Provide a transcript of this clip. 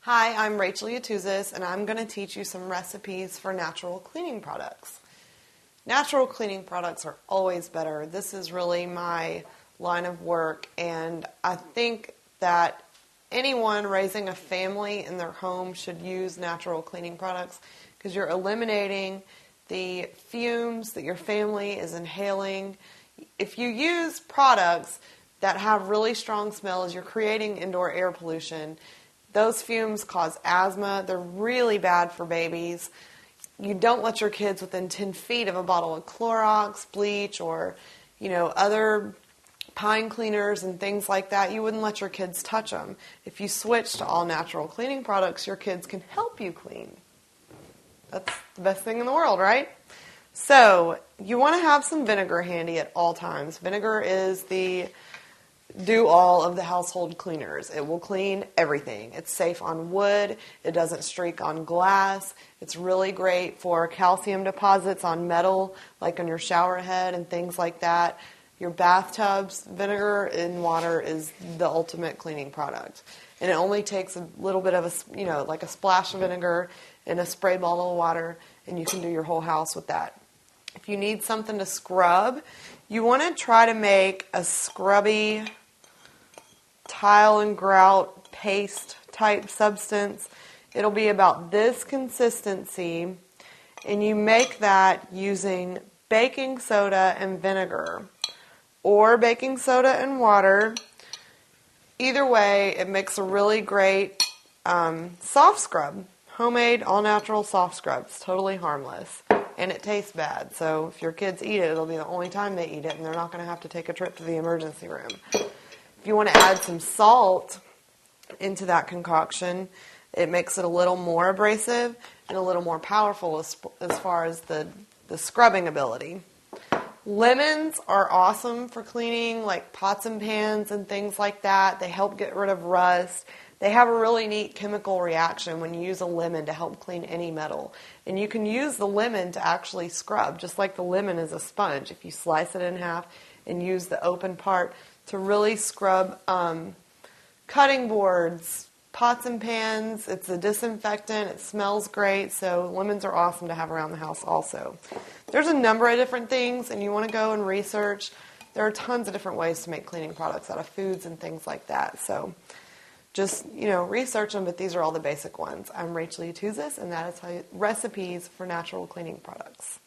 Hi, I'm Rachel Yatuzis, and I'm going to teach you some recipes for natural cleaning products. Natural cleaning products are always better. This is really my line of work, and I think that anyone raising a family in their home should use natural cleaning products because you're eliminating the fumes that your family is inhaling. If you use products that have really strong smells, you're creating indoor air pollution. Those fumes cause asthma. They're really bad for babies. You don't let your kids within 10 feet of a bottle of Clorox, bleach, or other pine cleaners and things like that. You wouldn't let your kids touch them. If you switch to all natural cleaning products, your kids can help you clean. That's the best thing in the world, right? So you want to have some vinegar handy at all times. Vinegar is the do-all of the household cleaners. It will clean everything. It's safe on wood. It doesn't streak on glass. It's really great for calcium deposits on metal, like on your shower head and things like that. Your bathtubs, vinegar in water is the ultimate cleaning product. And it only takes a little bit of like a splash of vinegar in a spray bottle of water, and you can do your whole house with that. If you need something to scrub, you want to try to make a scrubby tile and grout paste type substance. It'll be about this consistency, and you make that using baking soda and vinegar or baking soda and water. Either way, it makes a really great soft scrub. Homemade, all-natural soft scrub. It's totally harmless, and it tastes bad. So if your kids eat it, it'll be the only time they eat it, and they're not going to have to take a trip to the emergency room. If you want to add some salt into that concoction, it makes it a little more abrasive and a little more powerful as far as the scrubbing ability. Lemons are awesome for cleaning, like pots and pans and things like that. They help get rid of rust. They have a really neat chemical reaction when you use a lemon to help clean any metal. And you can use the lemon to actually scrub, just like the lemon is a sponge. If you slice it in half and use the open part to really scrub cutting boards, pots and pans. It's a disinfectant. It smells great. So lemons are awesome to have around the house also. There's a number of different things, and you want to go and research. There are tons of different ways to make cleaning products out of foods and things like that. So just, research them, but these are all the basic ones. I'm Rachel Yatuzis, and that is recipes for natural cleaning products.